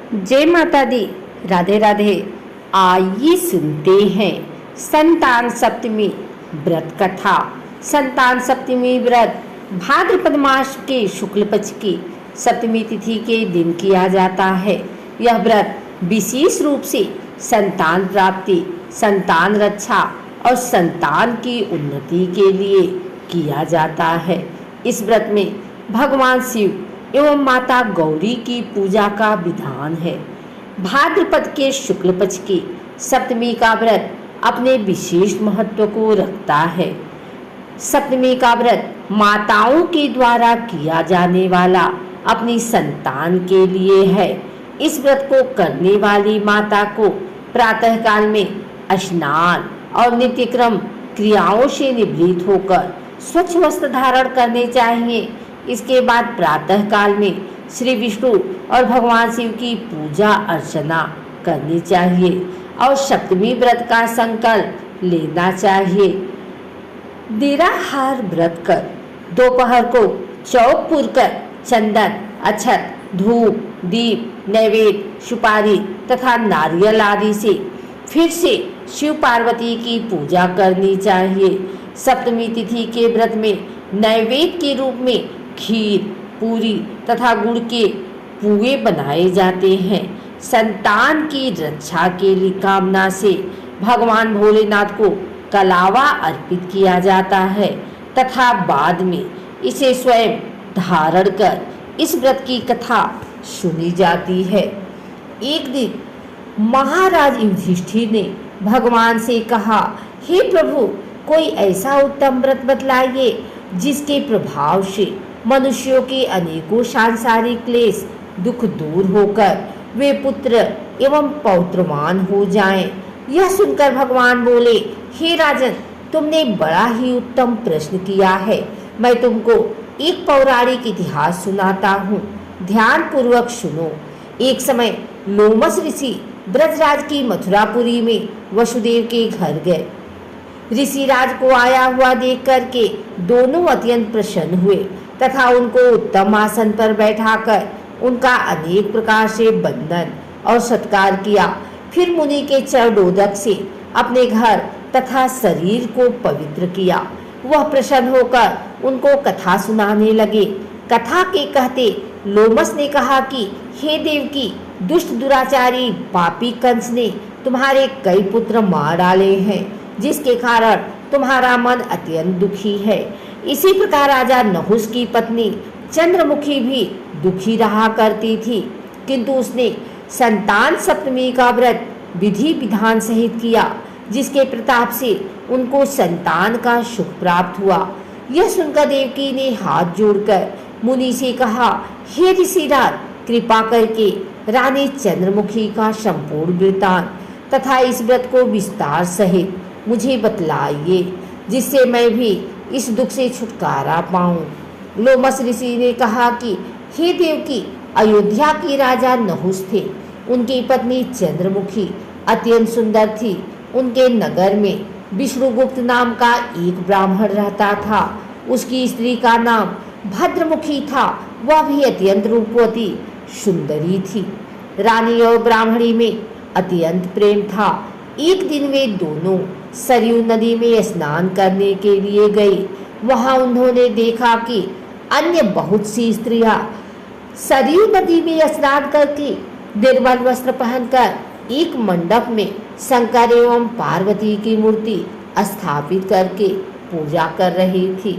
जय माता दी। राधे राधे। आइए सुनते हैं संतान सप्तमी व्रत कथा। संतान सप्तमी व्रत भाद्रपद मास के शुक्ल पक्ष की सप्तमी तिथि के दिन किया जाता है। यह व्रत विशेष रूप से संतान प्राप्ति, संतान रक्षा और संतान की उन्नति के लिए किया जाता है। इस व्रत में भगवान शिव एवं माता गौरी की पूजा का विधान है। भाद्रपद के शुक्ल पक्ष की सप्तमी का व्रत अपने विशेष महत्व को रखता है। सप्तमी का व्रत माताओं के द्वारा किया जाने वाला अपनी संतान के लिए है। इस व्रत को करने वाली माता को प्रातः काल में स्नान और नित्यक्रम क्रियाओं से निवृत्त होकर स्वच्छ वस्त्र धारण करने चाहिए। इसके बाद प्रातः काल में श्री विष्णु और भगवान शिव की पूजा अर्चना करनी चाहिए और सप्तमी व्रत का संकल्प लेना चाहिए। निराहार व्रत कर दोपहर को चौक पुरकर चंदन, अक्षत, धूप, दीप, नैवेद्य, सुपारी तथा नारियल आदि से फिर से शिव पार्वती की पूजा करनी चाहिए। सप्तमी तिथि के व्रत में नैवेद्य के रूप में खीर, पूरी तथा गुड़ के पुए बनाए जाते हैं। संतान की रक्षा के लिए कामना से भगवान भोलेनाथ को कलावा अर्पित किया जाता है तथा बाद में इसे स्वयं धारण कर इस व्रत की कथा सुनी जाती है। एक दिन महाराज युधिष्ठिर ने भगवान से कहा, हे प्रभु, कोई ऐसा उत्तम व्रत बतलाइए जिसके प्रभाव से मनुष्यों के अनेकों सांसारिक क्लेश दुख दूर होकर वे पुत्र एवं पौत्रवान हो जाएं। यह सुनकर भगवान बोले, हे राजन, तुमने बड़ा ही उत्तम प्रश्न किया है। मैं तुमको एक पौराणिक इतिहास सुनाता हूँ, ध्यान पूर्वक सुनो। एक समय लोमस ऋषि ब्रजराज की मथुरापुरी में वसुदेव के घर गए। ऋषिराज को आया हुआ देख करके दोनों अत्यंत प्रसन्न हुए तथा उनको उत्तम आसन पर बैठाकर उनका अनेक प्रकार से बंदन और सत्कार किया। फिर मुनि के चरणोदक से अपने घर तथा शरीर को पवित्र किया। वह प्रसन्न होकर उनको कथा सुनाने लगे। कथा के कहते लोमस ने कहा कि हे देवकी, दुष्ट दुराचारी पापी कंस ने तुम्हारे कई पुत्र मार डाले हैं, जिसके कारण तुम्हारा मन अत्यंत दुखी है। इसी प्रकार राजा नहुस की पत्नी चंद्रमुखी भी दुखी रहा करती थी, किंतु उसने संतान सप्तमी का व्रत विधि विधान सहित किया, जिसके प्रताप से उनको संतान का सुख प्राप्त हुआ। यह सुनकर देवकी ने हाथ जोड़कर मुनि से कहा, हे ऋषिराज, कृपा करके रानी चंद्रमुखी का संपूर्ण वृत्तांत तथा इस व्रत को विस्तार सहित मुझे बतलाइए, जिससे मैं भी इस दुख से छुटकारा पाऊं। लोमस ऋषि ने कहा कि हे देवकी, अयोध्या के राजा नहुस थे। उनकी पत्नी चंद्रमुखी अत्यंत सुंदर थी। उनके नगर में विष्णुगुप्त नाम का एक ब्राह्मण रहता था। उसकी स्त्री का नाम भद्रमुखी था। वह भी अत्यंत रूपवती सुंदरी थी। रानी और ब्राह्मणी में अत्यंत प्रेम था। एक दिन वे दोनों सरयू नदी में स्नान करने के लिए गई। वहां उन्होंने देखा कि अन्य बहुत सी स्त्रियां सरयू नदी में स्नान करके निर्मल वस्त्र पहनकर एक मंडप में शंकर एवं पार्वती की मूर्ति स्थापित करके पूजा कर रही थी।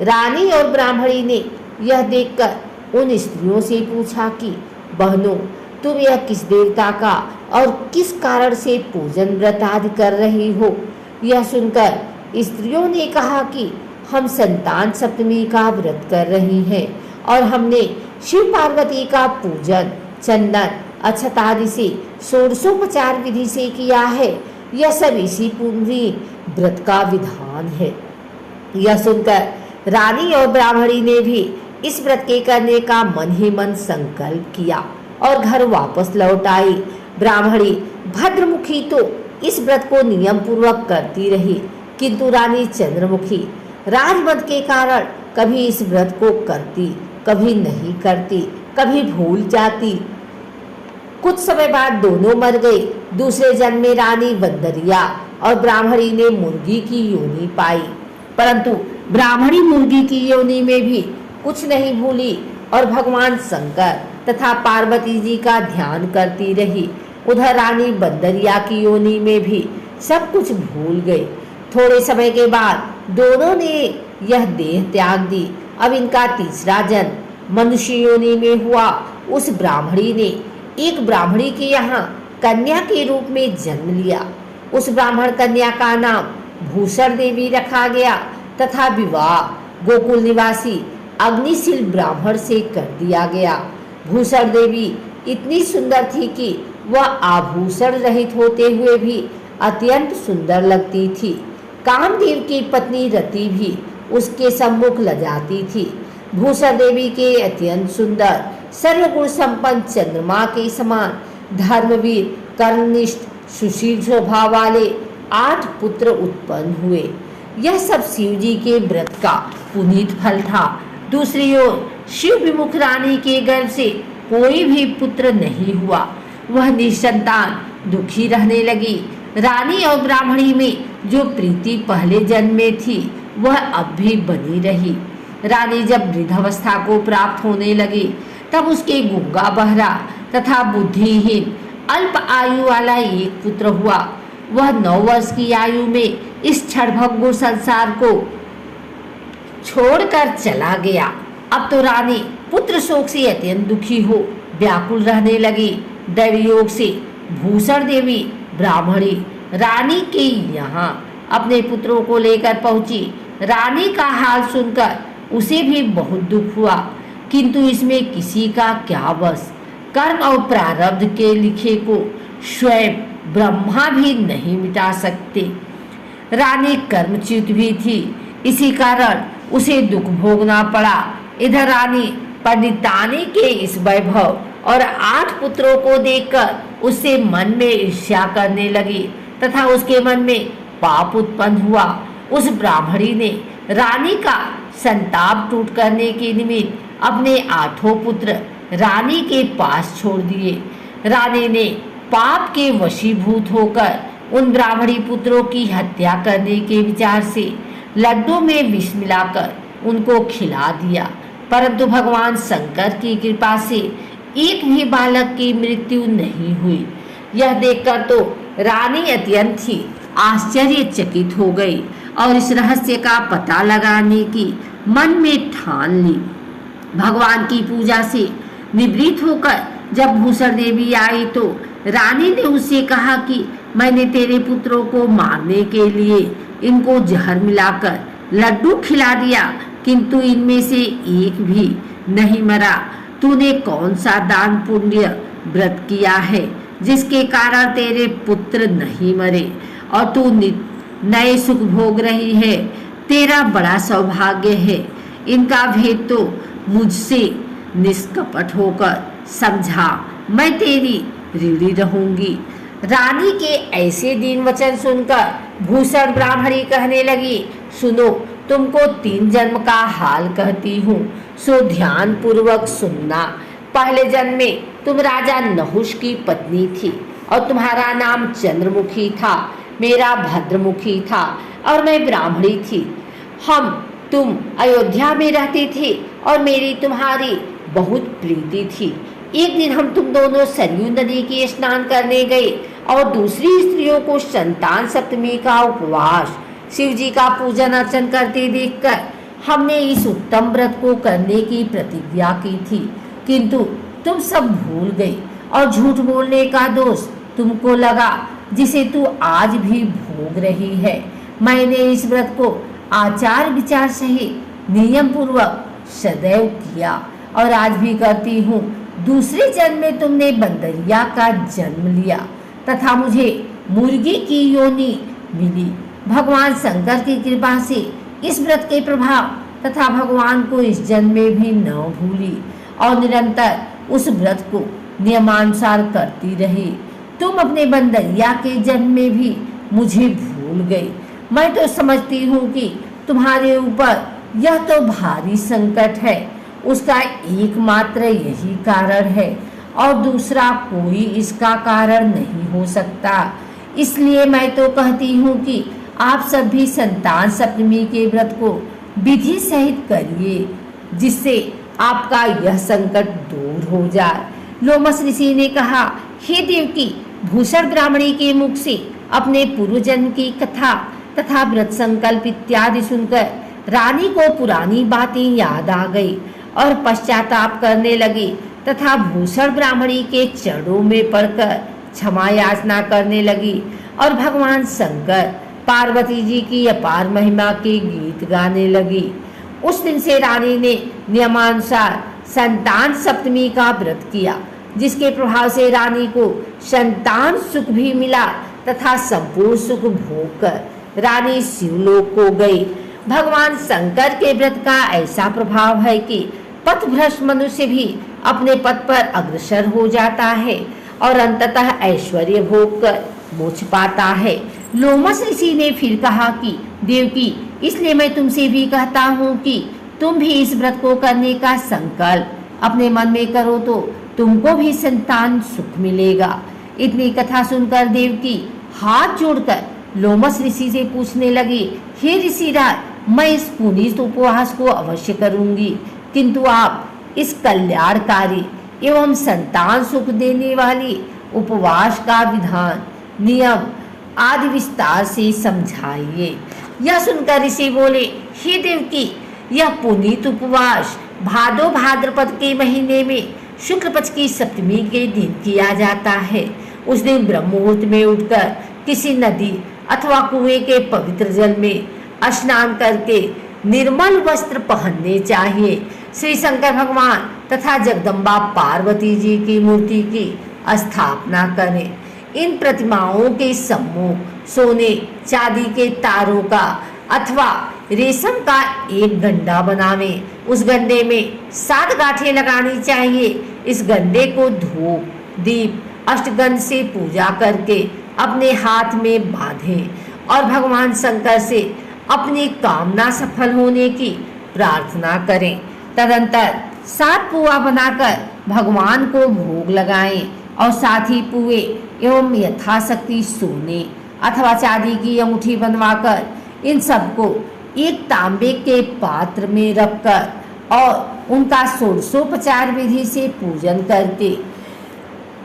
रानी और ब्राह्मणी ने यह देखकर उन स्त्रियों से पूछा कि बहनों, तुम यह किस देवता का और किस कारण से पूजन व्रत आदि कर रही हो? यह सुनकर स्त्रियों ने कहा कि हम संतान सप्तमी का व्रत कर रही हैं और हमने शिव पार्वती का पूजन चंदन, अक्षत आदि से षोडशोपचार विधि से किया है। यह सब इसी पूरी व्रत का विधान है। यह सुनकर रानी और ब्राह्मणी ने भी इस व्रत के करने का मन ही मन संकल्प किया और घर वापस लौट आई। ब्राह्मणी भद्रमुखी तो इस व्रत को नियम पूर्वक करती रही, किंतु रानी चंद्रमुखी राजमद के कारण कभी इस व्रत को करती, कभी नहीं करती, कभी भूल जाती। कुछ समय बाद दोनों मर गए। दूसरे जन्म में रानी बंदरिया और ब्राह्मणी ने मुर्गी की योनि पाई, परंतु ब्राह्मणी मुर्गी की योनि में भी कुछ नहीं भूली और भगवान शंकर तथा पार्वती जी का ध्यान करती रही। उधर रानी बंदरिया की योनि में भी सब कुछ भूल गए। थोड़े समय के बाद दोनों ने यह देह त्याग दी। अब इनका तीसरा जन्म मनुष्य योनि में हुआ। उस ब्राह्मणी ने एक ब्राह्मणी के यहाँ कन्या के रूप में जन्म लिया। उस ब्राह्मण कन्या का नाम भूषण देवी रखा गया तथा विवाह गोकुल निवासी अग्निशील ब्राह्मण से कर दिया गया। भूषण देवी इतनी सुंदर थी कि वह आभूषण रहित होते हुए भी अत्यंत सुंदर लगती थी। कामदेव की पत्नी रति भी उसके सम्मुख लजाती थी। भूषण देवी के अत्यंत सुंदर सर्वगुण संपन्न चंद्रमा के समान धर्मवीर कर्मनिष्ठ सुशील स्वभाव वाले 8 पुत्र उत्पन्न हुए। यह सब शिव जी के व्रत का पुनीत फल था। दूसरी ओर शिव विमुख रानी के गर्भ से कोई भी पुत्र नहीं हुआ। वह निसंतान दुखी रहने लगी। रानी और ब्राह्मणी में जो प्रीति पहले जन्म में थी वह अब भी बनी रही। रानी जब वृद्धावस्था को प्राप्त होने लगी तब उसके गूंगा बहरा तथा बुद्धिहीन अल्प आयु वाला एक पुत्र हुआ। वह 9 वर्ष की आयु में इस क्षणभंगुर संसार को छोड़कर चला गया। अब तो रानी पुत्र शोक से अत्यंत दुखी हो व्याकुल रहने लगी। दैवयोग से भूषण देवी ब्राह्मणी रानी के यहाँ अपने पुत्रों को लेकर पहुंची। रानी का हाल सुनकर उसे भी बहुत दुख हुआ, किंतु इसमें किसी का क्या बस। कर्म और प्रारब्ध के लिखे को स्वयं ब्रह्मा भी नहीं मिटा सकते। रानी कर्मच्युत भी थी, इसी कारण उसे दुख भोगना पड़ा। इधर रानी पंडितानी के इस वैभव और 8 पुत्रों को देखकर उससे मन में ईर्ष्या करने लगी तथा उसके मन में पाप उत्पन्न हुआ। उस ब्राह्मणी ने रानी का संताप टूट करने के निमित्त अपने 8 पुत्र रानी के पास छोड़ दिए। रानी ने पाप के वशीभूत होकर उन ब्राह्मणी पुत्रों की हत्या करने के विचार से लड्डू में विष मिलाकर उनको खिला दिया, परंतु भगवान शंकर की कृपा से एक भी बालक की मृत्यु नहीं हुई। यह देखकर तो रानी अत्यंत ही आश्चर्यचकित हो गई और इस रहस्य का पता लगाने की मन में ठान ली। भगवान की पूजा से निवृत्त होकर जब भूषण देवी आई तो रानी ने उससे कहा कि मैंने तेरे पुत्रों को मारने के लिए इनको जहर मिलाकर लड्डू खिला दिया, किंतु इनमें से एक भी नहीं मरा। तूने कौन सा दान पुण्य व्रत किया है जिसके कारण तेरे पुत्र नहीं मरे और तू नए सुख भोग रही है? तेरा बड़ा सौभाग्य है। इनका भेद तो मुझसे निष्कपट होकर समझा, मैं तेरी ऋणी रहूंगी। रानी के ऐसे दीन वचन सुनकर भूषण ब्राह्मणी कहने लगी, सुनो, तुमको 3 जन्म का हाल कहती हूँ, सो ध्यान पूर्वक सुनना। पहले जन्म में तुम राजा नहुष की पत्नी थी और तुम्हारा नाम चंद्रमुखी था, मेरा भद्रमुखी था और मैं ब्राह्मणी थी। तुम अयोध्या में रहते थे और मेरी तुम्हारी बहुत प्रीति थी। एक दिन हम तुम दोनों सरयू नदी के स्नान करने गए और दूसरी स्त्रियों को संतान सप्तमी का उपवास शिव जी का पूजन अर्चन करते देखकर हमने इस उत्तम व्रत को करने की प्रतिज्ञा की थी, किंतु तुम सब भूल गई और झूठ बोलने का दोष तुमको लगा, जिसे तू आज भी भोग रही है। मैंने इस व्रत को आचार विचार सहित नियम पूर्वक सदैव किया और आज भी करती हूँ। दूसरे जन्म में तुमने बंदरिया का जन्म लिया तथा मुझे मुर्गी की योनि मिली। भगवान शंकर की कृपा से इस व्रत के प्रभाव तथा भगवान को इस जन्म में भी न भूली और निरंतर उस व्रत को नियमानुसार करती रही। तुम अपने बंदरिया के जन्म में भी मुझे भूल गई। मैं तो समझती हूँ कि तुम्हारे ऊपर यह तो भारी संकट है, उसका एकमात्र यही कारण है और दूसरा कोई इसका कारण नहीं हो सकता। इसलिए मैं तो कहती हूँ कि आप सब भी संतान सप्तमी के व्रत को विधि सहित करिए, जिससे आपका यह संकट दूर हो जाए। लोमस ऋषि ने कहा, हे देवकी, भूषण ब्राह्मणी के मुख से अपने पूर्व जन्म की कथा तथा व्रत संकल्प इत्यादि सुनकर रानी को पुरानी बातें याद आ गई और पश्चाताप करने लगी तथा भूषण ब्राह्मणी के चरणों में पड़कर क्षमा याचना करने लगी और भगवान शंकर पार्वती जी की अपार महिमा के गीत गाने लगी। उस दिन से रानी ने नियमानुसार संतान सप्तमी का व्रत किया, जिसके प्रभाव से रानी को संतान सुख भी मिला तथा संपूर्ण सुख भोग कर रानी शिवलोक को गई। भगवान शंकर के व्रत का ऐसा प्रभाव है कि पथभ्रष्ट मनुष्य भी अपने पथ पर अग्रसर हो जाता है और अंततः ऐश्वर्य भोग कर मोक्ष पाता है। लोमस ऋषि ने फिर कहा कि देवकी, इसलिए मैं तुमसे भी कहता हूँ कि तुम भी इस व्रत को करने का संकल्प अपने मन में करो तो तुमको भी संतान सुख मिलेगा। इतनी कथा सुनकर देवकी हाथ जोड़कर लोमस ऋषि से पूछने लगी, हे ऋषिराज, मैं इस पुनीत उपवास को अवश्य करूंगी, किंतु आप इस कल्याणकारी एवं संतान सुख देने वाली उपवास का विधान, नियम आदि विस्तार से समझाइए। यह सुनकर ऋषि बोले, हे देवकी, यह पुनीत उपवास भादो भाद्रपद के महीने में शुक्ल पक्ष की सप्तमी के दिन किया जाता है। उस दिन ब्रह्म मुहूर्त में उठकर किसी नदी अथवा कुएं के पवित्र जल में स्नान करके निर्मल वस्त्र पहनने चाहिए। श्री शंकर भगवान तथा जगदम्बा पार्वती जी की मूर्ति की स्थापना करें। इन प्रतिमाओं के सम्मुख सोने चांदी के तारों का अथवा रेशम का एक गंडा बनावें। उस गंडे में 7 गांठें लगानी चाहिए। इस गंडे को धूप, दीप, अष्टगंध से पूजा करके अपने हाथ में बांधें और भगवान शंकर से अपनी कामना सफल होने की प्रार्थना करें। तदंतर 7 पुआ बनाकर भगवान को भोग लगाएं और साथ ही पुए एवं यथाशक्ति सोने अथवा चांदी की अंगूठी बनवाकर इन सबको एक तांबे के पात्र में रखकर और उनका षोडशोपचार विधि से पूजन करके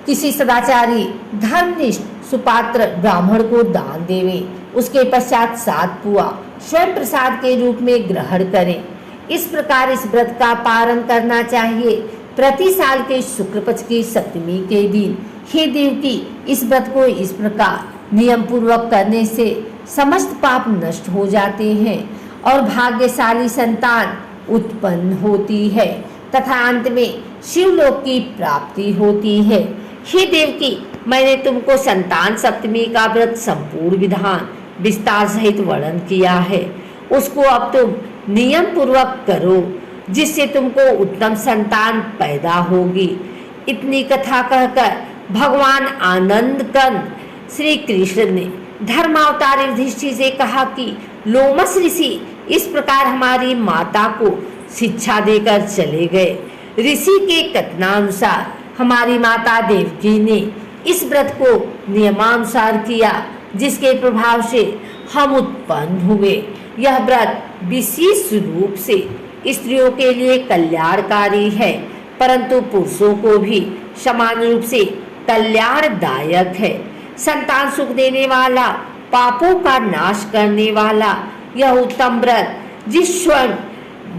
किसी सदाचारी धर्मनिष्ठ सुपात्र ब्राह्मण को दान देवें। उसके पश्चात 7 पुआ स्वयं प्रसाद के रूप में ग्रहण करें। इस प्रकार इस व्रत का पालन करना चाहिए प्रति साल के शुक्ल पक्ष की सप्तमी के दिन। हे देवकी, इस व्रत को इस प्रकार नियम पूर्वक करने से समस्त पाप नष्ट हो जाते हैं और भाग्यशाली संतान उत्पन्न होती है तथा अंत में शिवलोक की प्राप्ति होती है। हे देवकी, मैंने तुमको संतान सप्तमी का व्रत संपूर्ण विधान विस्तार सहित वर्णन किया है। उसको अब तुम नियम पूर्वक करो, जिससे तुमको उत्तम संतान पैदा होगी। इतनी कथा कहकर भगवान आनंद कंद श्री कृष्ण ने धर्मावतार युधिष्ठिर से कहा कि लोमस ऋषि इस प्रकार हमारी माता को शिक्षा देकर चले गए। ऋषि के कथनानुसार हमारी माता देवकी ने इस व्रत को नियमानुसार किया, जिसके प्रभाव से हम उत्पन्न हुए। यह व्रत विशेष रूप से स्त्रियों के लिए कल्याणकारी है, परंतु पुरुषों को भी समान रूप से कल्याणदायक है। संतान सुख देने वाला, पापों का नाश करने वाला यह उत्तम व्रत जिस स्वयं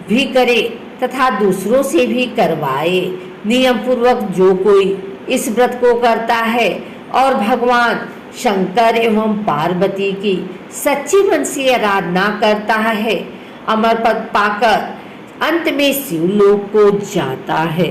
भी करे तथा दूसरों से भी करवाए, नियम पूर्वक जो कोई इस व्रत को करता है और भगवान शंकर एवं पार्वती की सच्ची मन से आराधना करता है, अमर पद पाकर अंत में शिवलोक को जाता है।